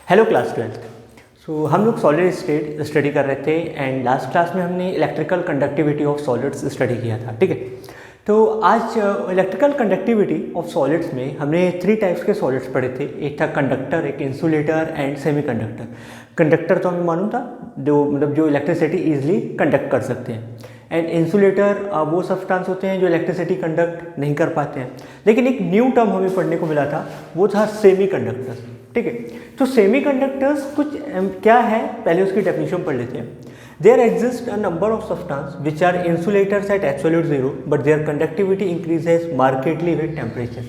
Hello class 12th। हम लोग solid state study कर रहे थे एंड लास्ट क्लास में हमने electrical conductivity of solids study किया था। ठीक है, तो आज इलेक्ट्रिकल कंडक्टिविटी ऑफ सॉलिड्स में हमने 3 टाइप्स के सॉलिड्स पढ़े थे। एक था कंडक्टर, एक insulator and semi conductor. Conductor तो हमें मालूम था, जो इलेक्ट्रिसिटी ईजिली कंडक्ट कर सकते हैं, एंड इंसुलेटर वो सब्सटेंस होते हैं जो इलेक्ट्रिसिटी कंडक्ट नहीं कर पाते हैं। लेकिन एक न्यू टर्म हमें पढ़ने को मिला था, वो था सेमी कंडक्टर्स। ठीक है, तो सेमी कंडक्टर्स कुछ क्या है, पहले उसकी डेफिनेशन पढ़ लेते हैं। There exist a number of substance which are insulators at absolute zero but their conductivity increases markedly with temperature.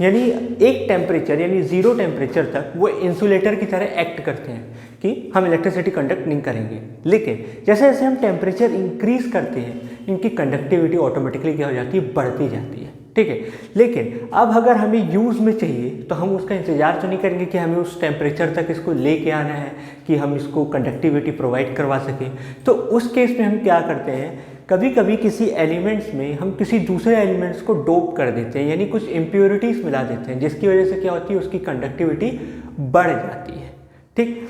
यानी एक टेम्परेचर यानी जीरो टेम्परेचर तक वो इंसुलेटर की तरह एक्ट करते हैं कि हम इलेक्ट्रिसिटी कंडक्ट नहीं करेंगे, लेकिन जैसे जैसे हम टेम्परेचर इंक्रीज करते हैं इनकी कंडक्टिविटी ऑटोमेटिकली क्या हो जाती है, बढ़ती जाती है। ठीक है, लेकिन अब अगर हमें यूज़ में चाहिए तो हम उसका इंतज़ार तो नहीं करेंगे कि हमें उस टेम्परेचर तक इसको लेके आना है कि हम इसको कंडक्टिविटी प्रोवाइड करवा सकें। तो उस केस में हम क्या करते हैं, कभी कभी किसी एलिमेंट्स में हम किसी दूसरे एलिमेंट्स को डोप कर देते हैं, यानी कुछ इम्प्योरिटीज़ मिला देते हैं, जिसकी वजह से क्या होती है, उसकी कंडक्टिविटी बढ़ जाती है। ठीक,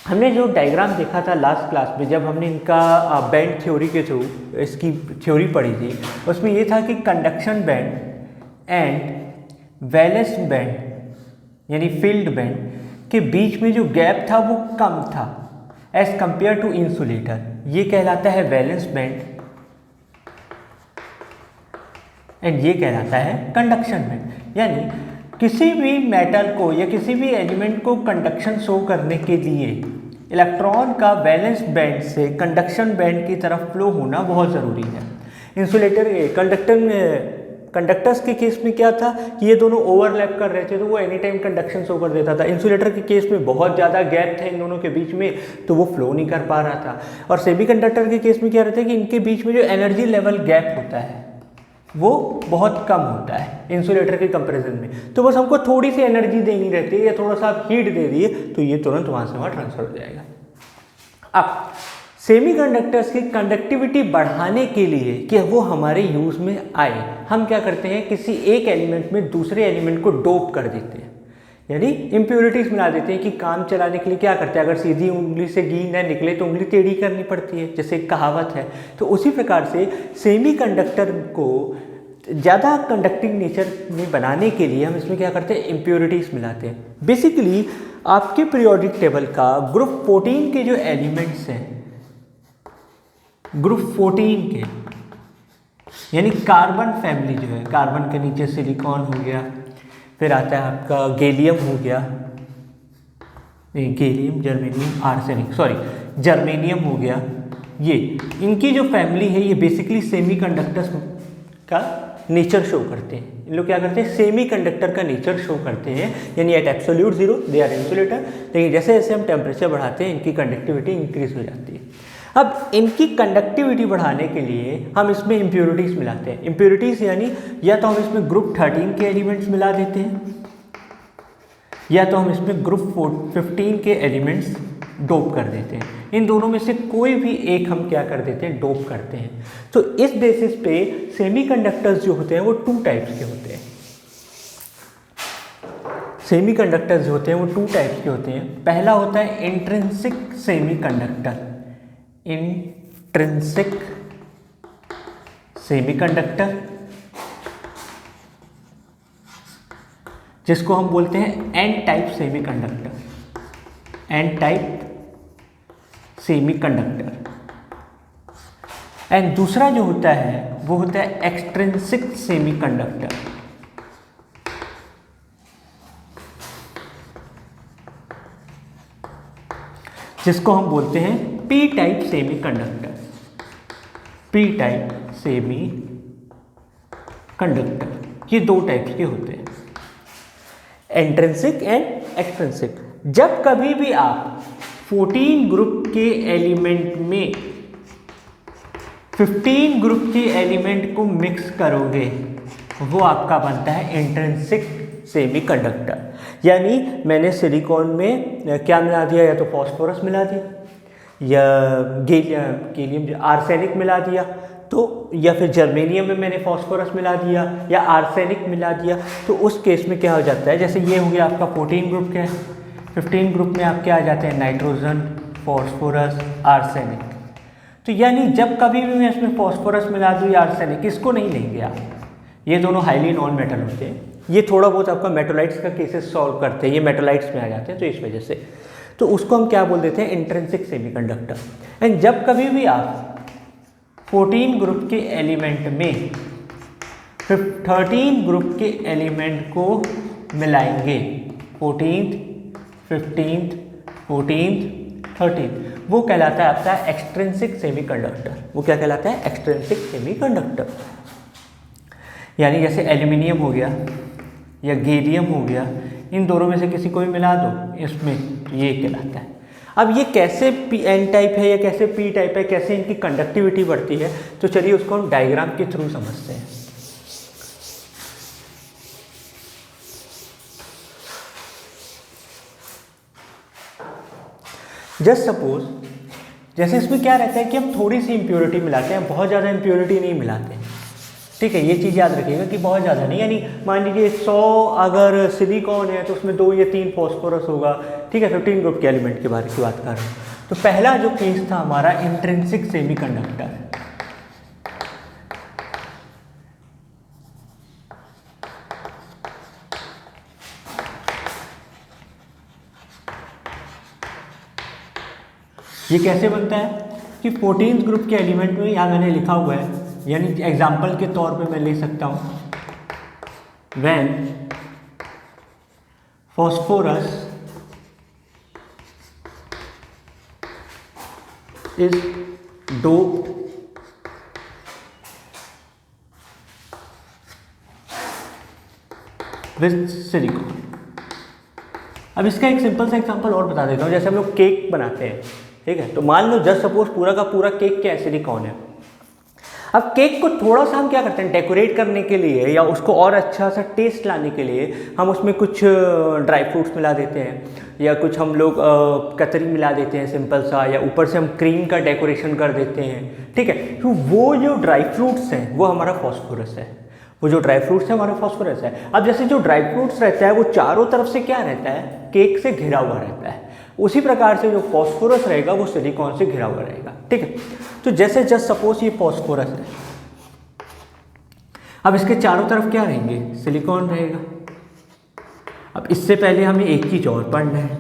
हमने जो डायग्राम देखा था लास्ट क्लास में, जब हमने इनका बैंड थ्योरी के थ्रू इसकी थ्योरी पढ़ी थी, उसमें ये था कि conduction band and valence band यानी फील्ड बैंड के बीच में जो गैप था वो कम था एज कंपेयर टू इंसुलेटर। ये कहलाता है वैलेंस बैंड एंड ये कहलाता है कंडक्शन बैंड। यानी किसी भी मेटल को या किसी भी एलिमेंट को कंडक्शन शो करने के लिए इलेक्ट्रॉन का वैलेंस बैंड से कंडक्शन बैंड की तरफ फ्लो होना बहुत ज़रूरी है। कंडक्टर्स के केस में क्या था कि ये दोनों ओवरलैप कर रहे थे, तो वो एनी टाइम कंडक्शन शो कर देता था। इंसुलेटर के केस में बहुत ज़्यादा गैप था इन दोनों के बीच में, तो वो फ्लो नहीं कर पा रहा था। और सेमीकंडक्टर के केस में क्या रहता है कि इनके बीच में जो एनर्जी लेवल गैप होता है वो बहुत कम होता है इंसुलेटर के कंपैरिजन में। तो बस हमको थोड़ी सी एनर्जी देनी रहती है या थोड़ा सा आप हीट दे दिए तो ये तुरंत वहाँ से वहाँ ट्रांसफर हो जाएगा। अब सेमीकंडक्टर्स की कंडक्टिविटी बढ़ाने के लिए कि वो हमारे यूज़ में आए, हम क्या करते हैं, किसी एक एलिमेंट में दूसरे एलिमेंट को डोप कर देते हैं, यानी इम्प्योरिटीज़ मिला देते हैं। कि काम चलाने के लिए क्या करते हैं, अगर सीधी उंगली से घी न निकले तो उंगली टेढ़ी करनी पड़ती है, जैसे एक कहावत है। तो उसी प्रकार से सेमीकंडक्टर को ज़्यादा कंडक्टिंग नेचर में बनाने के लिए हम इसमें क्या करते हैं, इम्प्योरिटीज़ मिलाते हैं। बेसिकली आपके पीरियोडिक टेबल का ग्रुप 14 के जो एलिमेंट्स हैं, ग्रुप 14 के यानी कार्बन फैमिली जो है, कार्बन के नीचे सिलिकॉन हो गया, फिर आता है आपका गैलियम हो गया, गैलियम जर्मेनियम आर्सेनिक जर्मेनियम हो गया। ये इनकी जो फैमिली है ये बेसिकली सेमीकंडक्टर्स का नेचर शो करते हैं। इन लोग क्या करते हैं, सेमीकंडक्टर का नेचर शो करते हैं, यानी at absolute zero they are insulator. लेकिन जैसे जैसे हम टेम्परेचर बढ़ाते हैं इनकी कंडक्टिविटी इंक्रीज हो जाती है। अब इनकी कंडक्टिविटी बढ़ाने के लिए हम इसमें इम्प्योरिटीज़ मिलाते हैं। इम्प्योरिटीज़ यानी या तो हम इसमें ग्रुप 13 के एलिमेंट्स मिला देते हैं या तो हम इसमें ग्रुप 15 के एलिमेंट्स डोप कर देते हैं। इन दोनों में से कोई भी एक हम क्या कर देते हैं, डोप करते हैं। तो इस बेसिस पे सेमीकंडक्टर्स जो होते हैं वो 2 टाइप्स के होते हैं। सेमीकंडक्टर्स जो होते हैं वो 2 टाइप्स के होते हैं। पहला होता है इंट्रिंसिक सेमीकंडक्टर, इंट्रिंसिक सेमीकंडक्टर, जिसको हम बोलते हैं N type semiconductor, N type semiconductor. And दूसरा जो होता है वो होता है एक्सट्रिंसिक सेमीकंडक्टर, जिसको हम बोलते हैं P type semiconductor, P type semi conductor. ये 2 टाइप्स के होते हैं, इंट्रिंसिक एंड एक्सट्रिंसिक। जब कभी भी आप 14 ग्रुप के एलिमेंट में 15 ग्रुप के एलिमेंट को मिक्स करोगे वो आपका बनता है इंट्रिंसिक सेमीकंडक्टर। यानी मैंने सिलिकॉन में क्या मिला दिया, या तो फास्फोरस मिला दिया या गैलियम आर्सेनिक मिला दिया, तो या फिर जर्मेनियम में मैंने फास्फोरस मिला दिया या आर्सेनिक मिला दिया, तो उस केस में क्या हो जाता है, जैसे ये हो गया आपका 14 ग्रुप का है, 15 ग्रुप में आपके आ जाते हैं नाइट्रोजन, फॉस्फोरस, आर्सेनिक। तो यानी जब कभी भी मैं इसमें फॉस्फोरस मिला दूँ या आर्सेनिक, इसको नहीं लेंगे आप, ये दोनों हाईली नॉन मेटल होते हैं। ये थोड़ा बहुत आपका मेटोलाइट्स का केसेस सॉल्व करते हैं, ये मेटोलाइट्स में आ जाते हैं, तो इस वजह से तो उसको हम क्या बोल देते हैं, इंट्रिंसिक सेमीकंडक्टर। एंड जब कभी भी आप 14 ग्रुप के एलिमेंट में 13 ग्रुप के एलिमेंट को मिलाएंगे, 14th, 15th, 14th, 13th, वो कहलाता है आपका एक्सट्रिंसिक सेमीकंडक्टर। वो क्या कहलाता है, एक्सट्रिंसिक सेमीकंडक्टर। यानी जैसे एल्यूमिनियम हो गया या गैलियम हो गया, इन दोनों में से किसी को भी मिला दो इसमें, ये कहलाता है। अब ये कैसे एन टाइप है या कैसे पी टाइप है, कैसे इनकी कंडक्टिविटी बढ़ती है, तो चलिए उसको हम डायग्राम के थ्रू समझते हैं। जस्ट सपोज, जैसे इसमें क्या रहता है कि हम थोड़ी सी इम्प्योरिटी मिलाते हैं, बहुत ज़्यादा इम्प्योरिटी नहीं मिलाते हैं, ठीक है। ये चीज़ याद रखिएगा कि बहुत ज़्यादा नहीं, यानी मान लीजिए 100 अगर सिलिकॉन है तो उसमें 2 या 3 फॉस्फोरस होगा, ठीक है। 15 ग्रुप के एलिमेंट के बारे की बात कर रहे हैं। तो पहला जो केस था हमारा इंट्रिंसिक सेमीकंडक्टर, ये कैसे बनता है कि 14 ग्रुप के एलिमेंट में यहाँ मैंने लिखा हुआ है, यानी एग्जाम्पल के तौर पे मैं ले सकता हूँ, when phosphorus is doped with silicon. अब इसका एक सिंपल सा एग्जांपल और बता देता हूँ। जैसे हम लोग केक बनाते हैं, ठीक है, तो मान लो जस्ट सपोज पूरा का पूरा केक क्या है, सिलिकॉन है। अब केक को थोड़ा सा हम क्या करते हैं, डेकोरेट करने के लिए या उसको और अच्छा सा टेस्ट लाने के लिए हम उसमें कुछ ड्राई फ्रूट्स मिला देते हैं, या कुछ हम लोग कतरी मिला देते हैं सिंपल सा, या ऊपर से हम क्रीम का डेकोरेशन कर देते हैं, ठीक है। तो वो जो ड्राई फ्रूट्स हैं वो हमारा फॉस्फोरस है, वो जो ड्राई फ्रूट्स है हमारा फॉस्फोरस है। अब जैसे जो ड्राई फ्रूट्स रहता है वो चारों तरफ से क्या रहता है, केक से घिरा हुआ रहता है, उसी प्रकार से जो फॉस्फोरस रहेगा वो सिलिकॉन से घिरा हुआ रहेगा, ठीक है। तो जैसे जस्ट सपोज ये फॉस्फोरस है, अब इसके चारों तरफ क्या रहेंगे, सिलिकॉन रहेगा। अब इससे पहले हमें एक चीज और पढ़ना है,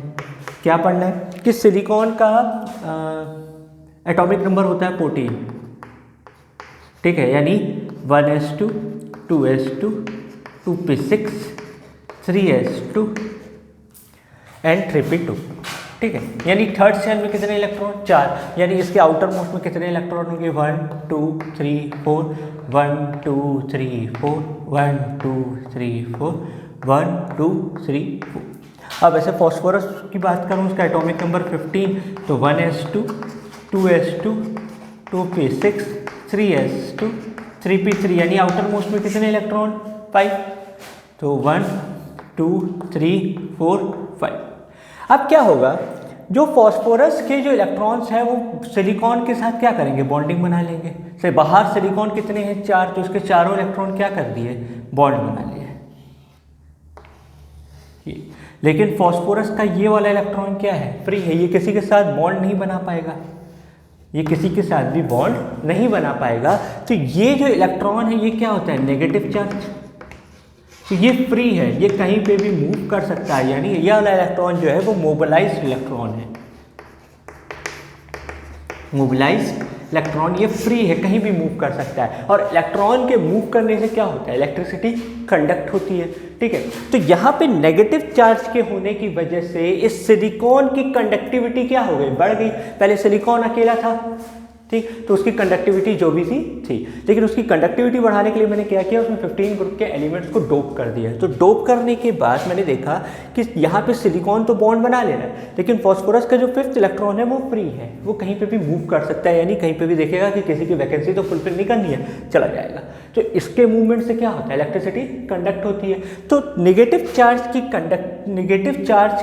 क्या पढ़ना है कि सिलिकॉन का एटॉमिक नंबर होता है 14, ठीक है, यानी 1s2 2s2 2p6 3s2 and 3p2, ठीक है। यानी थर्ड शेल में कितने इलेक्ट्रॉन, 4, यानी इसके आउटर मोस्ट में कितने इलेक्ट्रॉन होंगे, 1 2 3 4 1 2 3 4 1 2 3 4 1 2 3 4। अब ऐसे फॉस्फोरस की बात करूँ, उसका एटॉमिक नंबर 15, तो 1s2 2s2 2p6 3s2 3p3, यानी आउटर मोस्ट में कितने इलेक्ट्रॉन, 5, तो 1 2 3 4 5। अब क्या होगा, जो फॉस्फोरस के जो इलेक्ट्रॉन्स हैं वो सिलिकॉन के साथ क्या करेंगे, बॉन्डिंग बना लेंगे। से बाहर सिलिकॉन कितने हैं, 4, तो इसके चारों इलेक्ट्रॉन क्या कर दिए, बॉन्ड बना लिए। लेकिन फॉस्फोरस का ये वाला इलेक्ट्रॉन क्या है, फ्री है, ये किसी के साथ बॉन्ड नहीं बना पाएगा, ये किसी के साथ भी बॉन्ड नहीं बना पाएगा। तो ये जो इलेक्ट्रॉन है ये क्या होता है, नेगेटिव चार्ज, तो ये फ्री है, ये कहीं पे भी मूव कर सकता है, यानी ये वाला इलेक्ट्रॉन जो है वो मोबिलाइज्ड इलेक्ट्रॉन है, मोबिलाइज्ड इलेक्ट्रॉन, ये फ्री है, कहीं भी मूव कर सकता है। और इलेक्ट्रॉन के मूव करने से क्या होता है, इलेक्ट्रिसिटी कंडक्ट होती है, ठीक है। तो यहाँ पे नेगेटिव चार्ज के होने की वजह से इस सिलिकॉन की कंडक्टिविटी क्या हो गई, बढ़ गई। पहले सिलिकॉन अकेला था, ठीक, तो उसकी कंडक्टिविटी जो भी थी, लेकिन उसकी कंडक्टिविटी बढ़ाने के लिए मैंने क्या किया, उसमें 15 ग्रुप के एलिमेंट्स को डोप कर दिया। तो डोप करने के बाद मैंने देखा कि यहाँ पे सिलिकॉन तो बॉन्ड बना ले रहा है, लेकिन फॉस्फोरस का जो 5th इलेक्ट्रॉन है वो फ्री है, वो कहीं पे भी मूव कर सकता है, यानी कहीं पे भी देखेगा कि किसी की वैकेंसी तो फुलफिल नहीं करनी है, चला जाएगा। तो इसके मूवमेंट से क्या होता है, इलेक्ट्रिसिटी कंडक्ट होती है। तो नेगेटिव चार्ज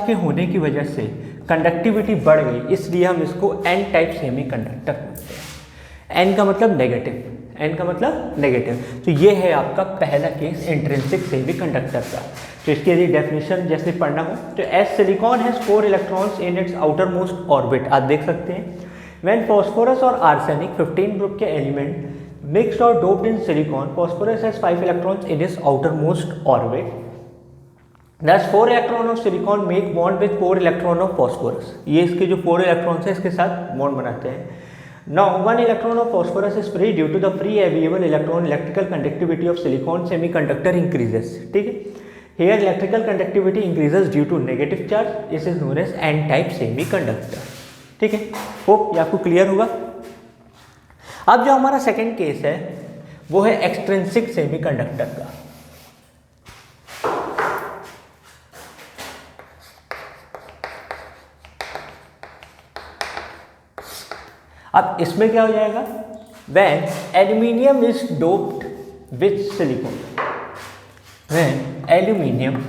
के होने की वजह से कंडक्टिविटी बढ़ गई, इसलिए हम इसको एन टाइप सेमी कंडक्टर बोलते हैं। एन का मतलब नेगेटिव, एन का मतलब नेगेटिव। तो ये है आपका पहला केस इंट्रिंसिक सेमी कंडक्टर का। तो इसकी यदि डेफिनेशन जैसे पढ़ना हो तो as silicon has 4 electrons in its outer most orbit, आप देख सकते हैं व्हेन फॉस्फोरस और आर्सेनिक 15 ग्रुप के एलिमेंट मिक्स्ड और doped in silicon, phosphorus has 5 electrons in its outer most orbit, Thus 4 electron of silicon make bond with 4 electron of phosphorus, ये इसके जो 4 इलेक्ट्रॉन्स है इसके साथ बॉन्ड बनाते हैं। Now 1 electron of phosphorus is free due to the free available electron electrical conductivity of silicon semiconductor increases, ठीक है। Here electrical conductivity increases due to negative charge, this is known as n-type semiconductor, ठीक है। Hope ये आपको clear होगा। अब जो हमारा सेकंड केस है वो है एक्सट्रिंसिक सेमीकंडक्टर का। अब इसमें क्या हो जाएगा, when aluminium is doped with silicon, when aluminium,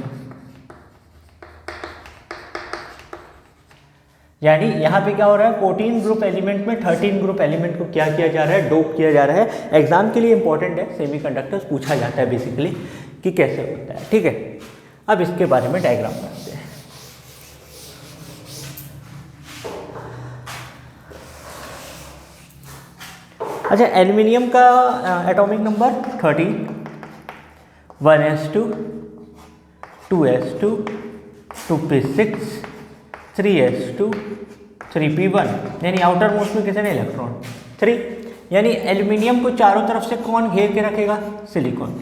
यानी यहाँ पे क्या हो रहा है 14 ग्रुप एलिमेंट में 13 ग्रुप एलिमेंट को क्या किया जा रहा है, डोप किया जा रहा है। एग्जाम के लिए इंपॉर्टेंट है, सेमीकंडक्टर्स पूछा जाता है बेसिकली कि कैसे होता है, ठीक है। अब इसके बारे में डायग्राम बनाते हैं। अच्छा, एल्यूमिनियम का atomic number 13, 1s2, 2s2, 2p6, 3s2, 3p1, यानी आउटर मोस्ट में कितने इलेक्ट्रॉन 3, यानी एल्यूमिनियम को चारों तरफ से कौन घेर के रखेगा, सिलिकॉन।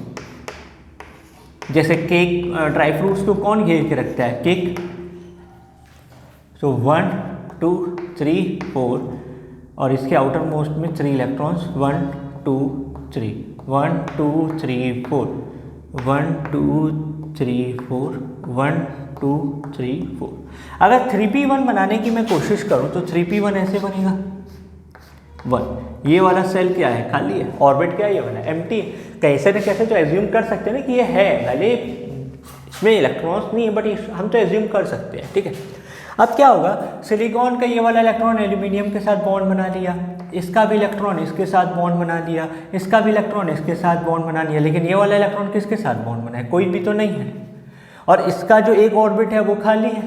जैसे केक ड्राई फ्रूट्स को कौन घेर के रखता है, केक। सो 1 2 3 4 और इसके आउटर मोस्ट में 3 इलेक्ट्रॉन्स 1 2 3 1 2 3 4 1 2 3 4 1 2 3 4। अगर 3p1 बनाने की मैं कोशिश करूं तो 3p1 ऐसे बनेगा 1, ये वाला सेल क्या है, खाली है, ऑर्बिट क्या है, ये वाला एम्प्टी है। कैसे न कैसे तो एज्यूम कर सकते हैं ना कि ये है, भले इसमें इलेक्ट्रॉन्स नहीं है बट हम तो एज्यूम कर सकते हैं, ठीक है। अब क्या होगा, सिलिकॉन का ये वाला इलेक्ट्रॉन एल्यूमिनियम के साथ बॉन्ड बना लिया, इसका भी इलेक्ट्रॉन इसके साथ बॉन्ड बना लिया, इसका भी इलेक्ट्रॉन इसके साथ बॉन्ड बना लिया, लेकिन ये वाला इलेक्ट्रॉन किसके साथ बॉन्ड बना है, कोई भी तो नहीं है। और इसका जो एक ऑर्बिट है वो खाली है,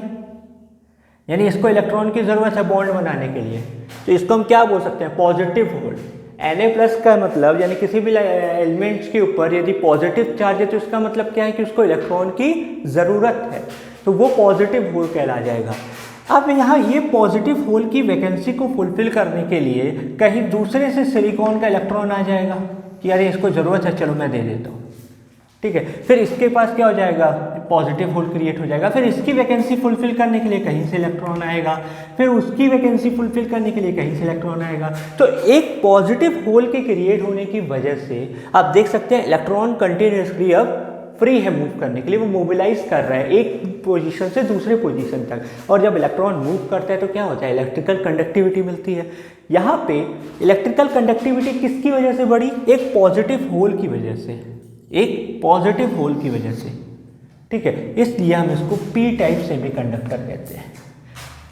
यानी इसको इलेक्ट्रॉन की ज़रूरत है बॉन्ड बनाने के लिए। तो इसको हम क्या बोल सकते हैं, पॉजिटिव होल। Na+ का मतलब यानी किसी भी एलिमेंट्स के ऊपर यदि पॉजिटिव चार्ज है तो इसका मतलब क्या है कि उसको इलेक्ट्रॉन की ज़रूरत है, तो वो पॉजिटिव होल कहला जाएगा। अब यहाँ ये पॉजिटिव होल की वैकेंसी को फुलफिल करने के लिए कहीं दूसरे से सिलिकॉन का इलेक्ट्रॉन आ जाएगा कि अरे इसको ज़रूरत है, चलो मैं दे देता हूँ, ठीक है। फिर इसके पास क्या हो जाएगा, पॉजिटिव होल क्रिएट हो जाएगा। फिर इसकी वैकेंसी फुलफिल करने के लिए कहीं से इलेक्ट्रॉन आएगा, फिर उसकी वैकेंसी फुलफिल करने के लिए कहीं से इलेक्ट्रॉन आएगा। तो एक पॉजिटिव होल के क्रिएट होने की वजह से आप देख सकते हैं इलेक्ट्रॉन कंटिन्यूसली अब फ्री है मूव करने के लिए, वो मोबिलाइज कर रहा है एक पोजीशन से दूसरे पोजीशन तक। और जब इलेक्ट्रॉन मूव करता है तो क्या होता है, इलेक्ट्रिकल कंडक्टिविटी मिलती है। यहाँ पे इलेक्ट्रिकल कंडक्टिविटी किसकी वजह से बढ़ी, एक पॉजिटिव होल की वजह से, एक पॉजिटिव होल की वजह से, ठीक है। इसलिए हम इसको पी टाइप सेमीकंडक्टर कहते हैं।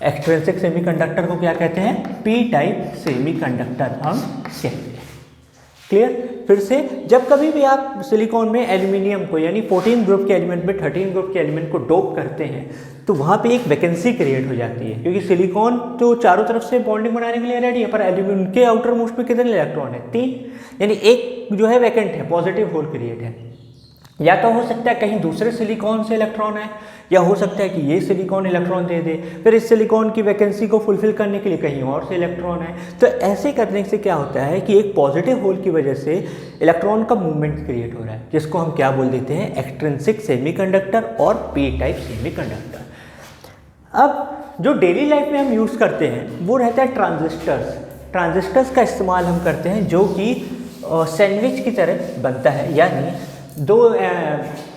एक्सट्रिंसिक सेमीकंडक्टर को क्या कहते हैं, पी टाइप सेमीकंडक्टर हम कहते हैं। क्लियर। फिर से जब कभी भी आप सिलिकॉन में एल्यूमिनियम को यानी 14 ग्रुप के एलिमेंट में 13 ग्रुप के एलिमेंट को डोप करते हैं तो वहाँ पे एक वैकेंसी क्रिएट हो जाती है, क्योंकि सिलिकॉन तो चारों तरफ से बॉन्डिंग बनाने के लिए रेडी है, पर एल्यूमिनियम के आउटर मोस्ट में कितने इलेक्ट्रॉन है, 3, यानी एक जो है वैकेंट है, पॉजिटिव होल क्रिएट है। या तो हो सकता है कहीं दूसरे सिलिकॉन से इलेक्ट्रॉन आए, या हो सकता है कि ये सिलिकॉन इलेक्ट्रॉन दे दे, फिर इस सिलिकॉन की वैकेंसी को फुलफिल करने के लिए कहीं और से इलेक्ट्रॉन आए। तो ऐसे करने से क्या होता है कि एक पॉजिटिव होल की वजह से इलेक्ट्रॉन का मूवमेंट क्रिएट हो रहा है, जिसको हम क्या बोल देते हैं, एक्सट्रिंसिक सेमीकंडक्टर और पी टाइप सेमीकंडक्टर। अब जो डेली लाइफ में हम यूज़ करते हैं वो रहता है ट्रांजिस्टर्स। ट्रांजिस्टर्स का इस्तेमाल हम करते हैं जो कि सैंडविच की तरह बनता है, यानी दो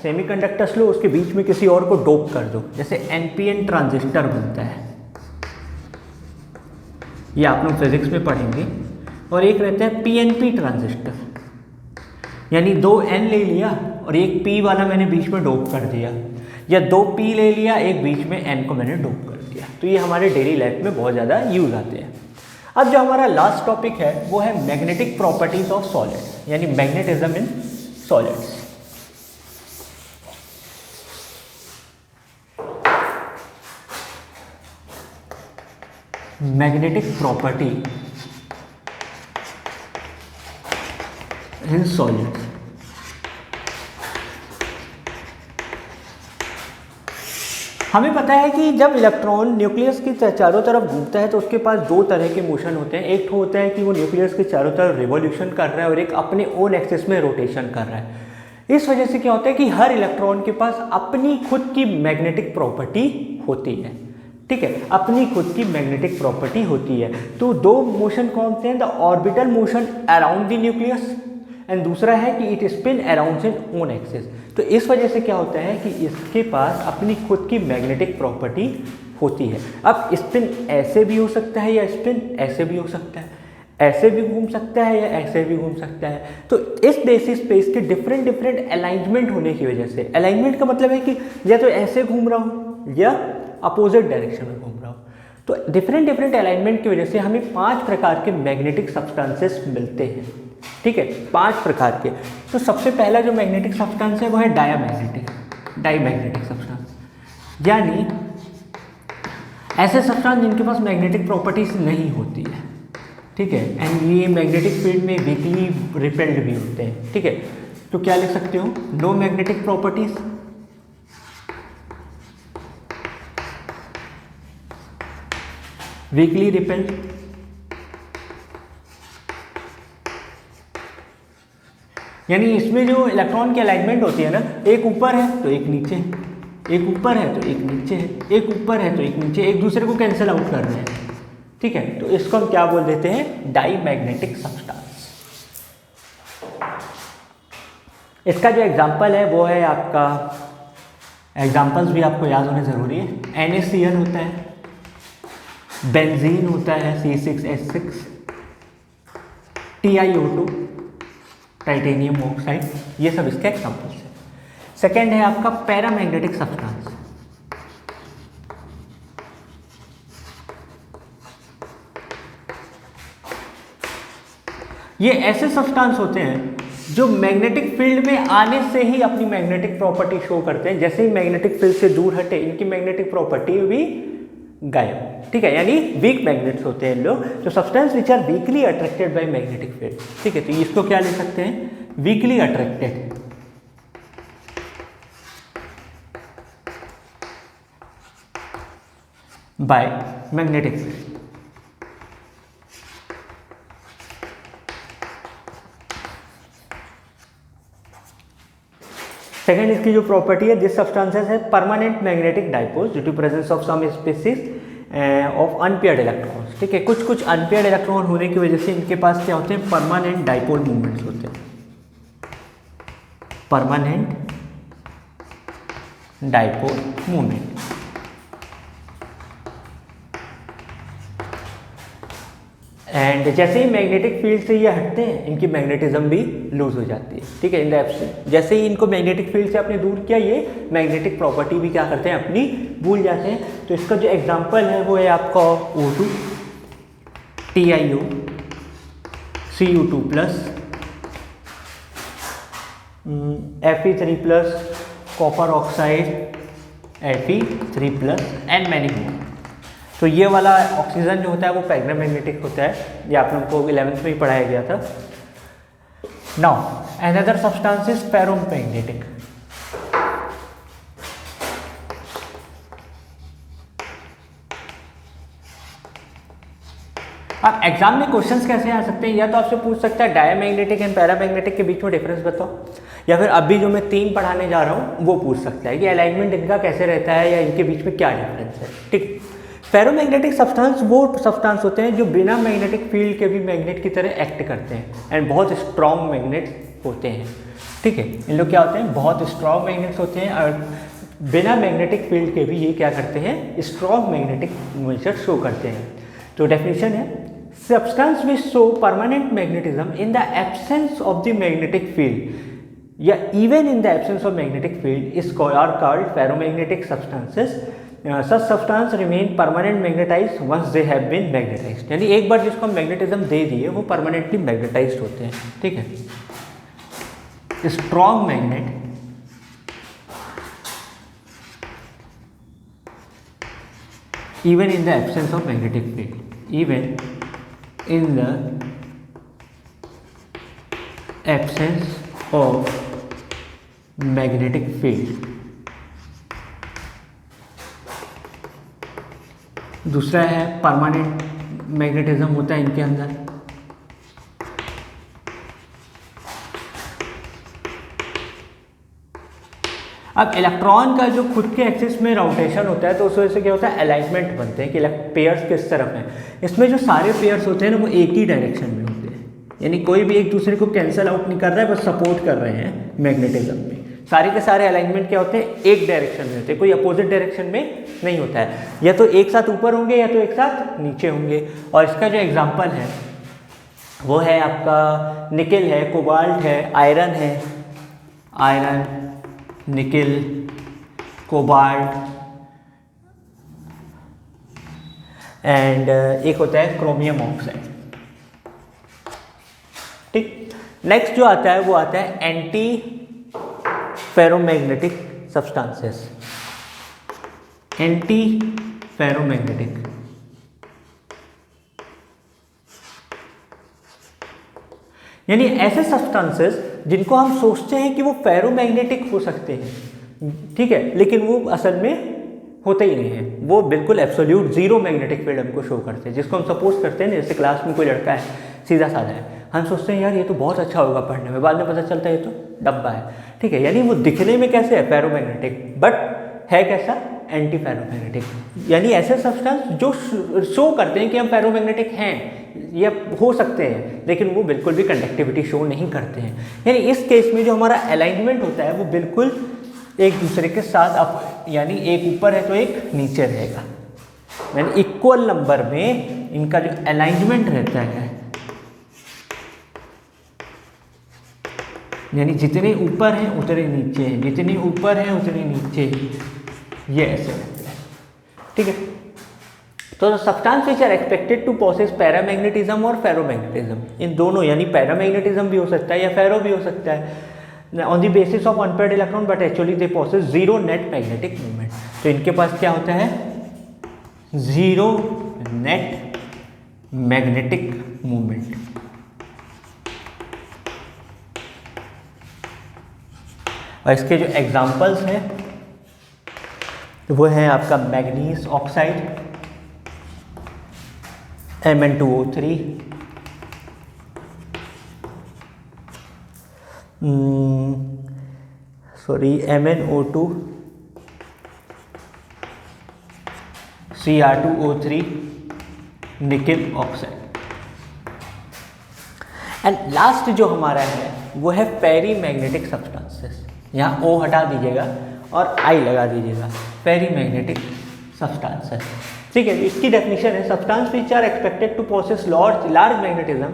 सेमीकंडक्टर्स लो, उसके बीच में किसी और को डोप कर दो, जैसे NPN ट्रांजिस्टर बनता है, ये आप लोग फिजिक्स में पढ़ेंगे। और एक रहता है PNP ट्रांजिस्टर, यानी 2 N ले लिया और एक P वाला मैंने बीच में डोप कर दिया, या 2 P ले लिया, एक बीच में N को मैंने डोप कर दिया। तो ये हमारे डेली लाइफ में बहुत ज़्यादा यूज आते हैं। अब जो हमारा लास्ट टॉपिक है वो है मैग्नेटिक प्रॉपर्टीज ऑफ सॉलिड, यानी magnetism in solids. Magnetic property in solids. हमें पता है कि जब इलेक्ट्रॉन न्यूक्लियस की चारों तरफ घूमता है तो उसके पास दो तरह के मोशन होते हैं। एक तो होता है कि वो न्यूक्लियस के चारों तरफ रिवॉल्यूशन कर रहा है और एक अपने ओन एक्सिस में रोटेशन कर रहा है। इस वजह से क्या होता है कि हर इलेक्ट्रॉन के पास अपनी खुद की मैग्नेटिक प्रॉपर्टी होती है, ठीक है, अपनी खुद की मैग्नेटिक प्रॉपर्टी होती है। तो दो मोशन कौन से हैं? The orbital motion around the nucleus and दूसरा है कि it spin around it own axis. तो इस वजह से क्या होता है कि इसके पास अपनी खुद की मैग्नेटिक प्रॉपर्टी होती है। अब स्पिन ऐसे भी हो सकता है या स्पिन ऐसे भी हो सकता है, ऐसे भी घूम सकता है या ऐसे भी घूम सकता है। तो इस बेसिस पे इसके डिफरेंट अलाइनमेंट होने की वजह से, अलाइनमेंट का मतलब है कि या तो ऐसे घूम रहा हूँ या अपोजिट डायरेक्शन में घूम रहा हूँ। तो डिफरेंट अलाइनमेंट की वजह से हमें 5 प्रकार के मैग्नेटिक सब्सटेंसेस मिलते हैं, ठीक है, 5 प्रकार के। तो सबसे पहला जो मैग्नेटिक सब्सटेंस है वो है डाईमैग्नेटिक सब्सटेंस, यानी ऐसे सब्सटेंस जिनके पास मैग्नेटिक प्रॉपर्टीज नहीं होती है, ठीक है, एंड ये मैग्नेटिक फील्ड में वीकली रिपेल्ड भी होते हैं, ठीक है। तो क्या लिख सकते हो? No magnetic properties, weakly repelled, यानी इसमें जो इलेक्ट्रॉन की अलाइनमेंट होती है ना, एक ऊपर है तो एक नीचे है, एक ऊपर है तो एक नीचे है, एक ऊपर है तो एक नीचे, एक दूसरे को कैंसिल आउट कर रहे हैं, ठीक है। तो इसको हम क्या बोल देते हैं? Diamagnetic substance. इसका जो एग्जांपल है वो है आपका, एग्जांपल्स भी आपको याद होने ज़रूरी है। NaCl होता है, बेंजीन होता है C6H6, TiO2 टाइटेनियम ऑक्साइड, ये सब इसके एग्जांपल्स हैं। सेकेंड है आपका पैरामैग्नेटिक सब्सटेंस। ये ऐसे सब्सटेंस होते हैं जो मैग्नेटिक फील्ड में आने से ही अपनी मैग्नेटिक प्रॉपर्टी शो करते हैं। जैसे ही मैग्नेटिक फील्ड से दूर हटे इनकी मैग्नेटिक प्रॉपर्टी भी गायब, ठीक है, यानी वीक मैग्नेट्स होते हैं लोग। तो substance which are weakly attracted by magnetic field, ठीक है। तो इसको क्या ले सकते हैं? Weakly attracted by magnetic field. Second इसकी जो प्रॉपर्टी है, दिस सब्सटेंसेस है permanent magnetic dipoles due to presence of some species of unpaired electrons, ठीक है। कुछ अनपेयर्ड इलेक्ट्रॉन होने की वजह से इनके पास क्या होते हैं? परमानेंट डाइपोल मूवमेंट्स होते हैं, परमानेंट डाइपोल मूवमेंट। एंड जैसे ही मैग्नेटिक फील्ड से ये हटते हैं इनकी मैग्नेटिज्म भी लूज हो जाती है, ठीक है, इन द एब्सेंस। जैसे ही इनको मैग्नेटिक फील्ड से आपने दूर किया, ये मैग्नेटिक प्रॉपर्टी भी क्या करते हैं? अपनी भूल जाते हैं। तो इसका जो एग्जांपल है वो है आपका O2, TiO, Cu2+, Fe3+, copper oxide, Fe3+, and many more. तो ये वाला ऑक्सीजन जो होता है वो पैरामैग्नेटिक होता है, ये आप लोगों को 11th में ही पढ़ाया गया था। Now another substance is ferromagnetic. अब एग्जाम में क्वेश्चंस कैसे आ सकते हैं? या तो आपसे पूछ सकता है डायमैग्नेटिक एंड पैरामैग्नेटिक के बीच में डिफरेंस बताओ, या फिर अभी जो मैं 3 पढ़ाने जा रहा हूँ वो पूछ सकता है कि अलाइनमेंट इनका कैसे रहता है या इनके बीच में क्या डिफरेंस है, ठीक। फेरोमैग्नेटिक सब्सटेंस वो सब्सटेंस होते हैं जो बिना मैग्नेटिक फील्ड के भी मैग्नेट की तरह एक्ट करते हैं एंड बहुत स्ट्रॉन्ग मैग्नेट्स होते हैं, ठीक है। इन लोग क्या होते हैं? बहुत स्ट्रॉन्ग मैग्नेट्स होते हैं और बिना मैग्नेटिक फील्ड के भी ये क्या करते हैं? स्ट्रॉन्ग मैग्नेटिक नेचर शो करते हैं। तो डेफिनेशन है substance which show permanent magnetism in the absence of the magnetic field या even in the absence of magnetic field is called ferromagnetic substances. Such substance remain permanent magnetized once they have been magnetized, यानी एक बार जिसको हम magnetism दे दिए वो permanently magnetised होते हैं, ठीक है। Strong magnet even in the absence of magnetic field. Even in the absence of magnetic field. दूसरा है परमानेंट मैग्नेटिज्म होता है इनके अंदर। अब इलेक्ट्रॉन का जो खुद के एक्सिस में रोटेशन होता है तो उस वजह से क्या होता है, अलाइनमेंट बनते हैं कि पेयर्स किस तरफ हैं। इसमें जो सारे पेयर्स होते हैं ना वो एक ही डायरेक्शन में होते हैं, यानी कोई भी एक दूसरे को कैंसिल आउट नहीं कर रहा है, बस सपोर्ट कर रहे हैं मैग्नेटिज्म में। सारे के सारे अलाइनमेंट क्या होते हैं, एक डायरेक्शन में होते हैं, कोई अपोजिट डायरेक्शन में नहीं होता है। या तो एक साथ ऊपर होंगे या तो एक साथ नीचे होंगे। और इसका जो एग्जांपल है वो है आपका निकेल है, कोबाल्ट है, आयरन है, आयरन, निकेल, कोबाल्ट एंड एक होता है क्रोमियम ऑक्साइड। ठीक, नेक्स्ट जो आता है वो आता है anti ferromagnetic substances. Anti ferromagnetic, यानी ऐसे सब्सटेंसेस जिनको हम सोचते हैं कि वो फेरोमैग्नेटिक हो सकते हैं, ठीक है, लेकिन वो असल में होते ही नहीं है। वो बिल्कुल एब्सोल्यूट जीरो मैग्नेटिक फील्ड हमको शो करते हैं, जिसको हम सपोज करते हैं। जैसे क्लास में कोई लड़का है, सीधा साधा है, हम सोचते हैं यार ये तो बहुत अच्छा होगा पढ़ने में, बाद में पता चलता है ये तो डब्बा है, ठीक है। यानी वो दिखने में कैसे है, फेरोमैग्नेटिक, बट है कैसा, एंटी फेरोमैग्नेटिक। यानी ऐसे सब्सटेंस जो शो करते हैं कि हम फेरोमैग्नेटिक हैं या हो सकते हैं, लेकिन वो बिल्कुल भी कंडक्टिविटी शो नहीं करते हैं। यानी इस केस में जो हमारा अलाइनमेंट होता है वो बिल्कुल एक दूसरे के साथ यानी एक ऊपर है तो एक नीचे रहेगा, यानी इक्वल नंबर में इनका जो अलाइनमेंट रहता है, यानी जितने ऊपर हैं उतने नीचे हैं, जितने ऊपर हैं उतने नीचे हैं, ये ऐसे रहता है, ठीक है। तो substance which are expected to possess paramagnetism और फेरोमैग्नेटिज्म, इन दोनों, यानी पैरामैग्नेटिज्म भी हो सकता है या फेरो भी हो सकता है, on the basis of unpaired electron, but actually they possesses zero net magnetic movement. तो इनके पास क्या होता है, जीरो नेट मैग्नेटिक मूवमेंट। और इसके जो एग्जाम्पल्स हैं वो है आपका manganese oxide Mn2O3, MnO2, Cr2O3, nickel oxide. And last जो हमारा है वो है पेरीमैग्नेटिक सब्सटेंसेस। यहाँ O हटा दीजिएगा और I लगा दीजिएगा, पेरीमैग्नेटिक सब्सटेंसेस, ठीक है। इसकी डेफिनेशन है substance which are expected to possess large magnetism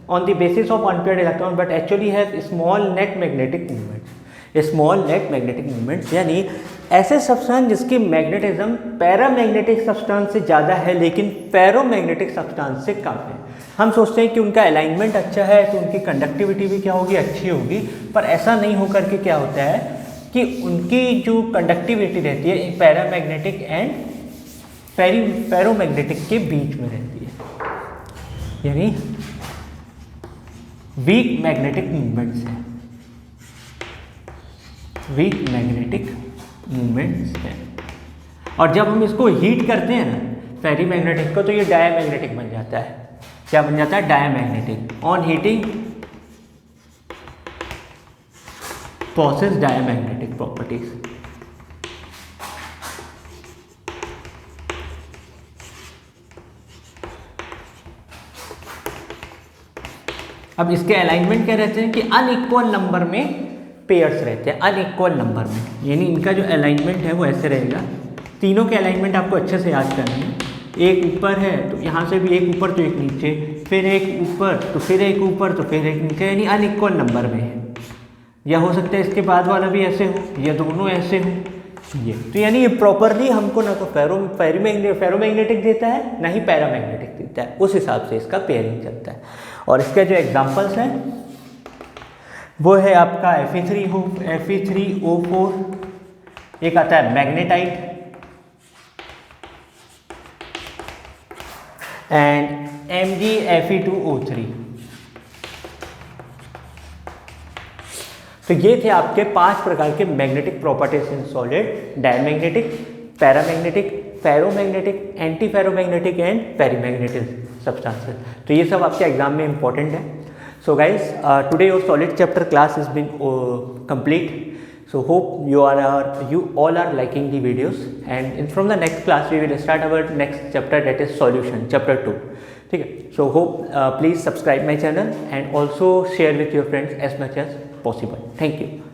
on the basis of unpaired electron but actually have small net magnetic movements. Small net magnetic movements यानी ऐसे सब्सटेंस जिसकी मैग्नेटिज्म पैरामैग्नेटिक सब्सटेंस से ज़्यादा है लेकिन फेरोमैग्नेटिक सब्सटेंस से कम है। हम सोचते हैं कि उनका अलाइनमेंट अच्छा है तो उनकी कंडक्टिविटी भी क्या होगी, अच्छी होगी, पर ऐसा नहीं होकर के क्या होता है कि उनकी जो कंडक्टिविटी रहती है पैरामैग्नेटिक एंड फेरोमैग्नेटिक के बीच में रहती है, यानी वीक मैग्नेटिक मूवमेंट्स है, वीक मैग्नेटिक मूवमेंट्स है। और जब हम इसको हीट करते हैं ना फेरीमैग्नेटिक को, तो ये डायमैग्नेटिक बन जाता है। क्या बन जाता है, diamagnetic. On heating possesses diamagnetic properties. अब इसके अलाइनमेंट क्या रहते हैं कि अनइक्वल नंबर में पेयर्स रहते हैं, अनइक्वल नंबर में, यानी इनका जो अलाइनमेंट है वो ऐसे रहेगा। तीनों के अलाइनमेंट आपको अच्छे से याद करना है। एक ऊपर है तो यहाँ से भी एक ऊपर तो एक नीचे, फिर एक ऊपर तो फिर एक ऊपर तो फिर एक नीचे, यानी अनइक्वल नंबर में है। या हो सकता है इसके बाद वाला भी ऐसे हो या दोनों ऐसे हो, ये तो यानी ये प्रॉपरली हमको ना तो फेरोमैग्नेटिक देता है ना ही पैरामैग्नेटिक देता है, उस हिसाब से इसका पेयरिंग चलता है। और इसके जो एग्जांपल्स हैं वो है आपका Fe3O4, एक आता है मैग्नेटाइट, एंड MgFe2O3। तो ये थे आपके 5 प्रकार के magnetic properties in solid: diamagnetic, paramagnetic, ferromagnetic, anti ferromagnetic and ferrimagnetic substances. तो ये सब आपके एग्जाम में इंपॉर्टेंट है। So guys, today your solid chapter class is been complete. So hope you all are liking the videos, and from the next class we will start our next chapter, that is solution, chapter 2. ठीक है. So hope please subscribe my channel and also share with your friends as much as possible. Thank you.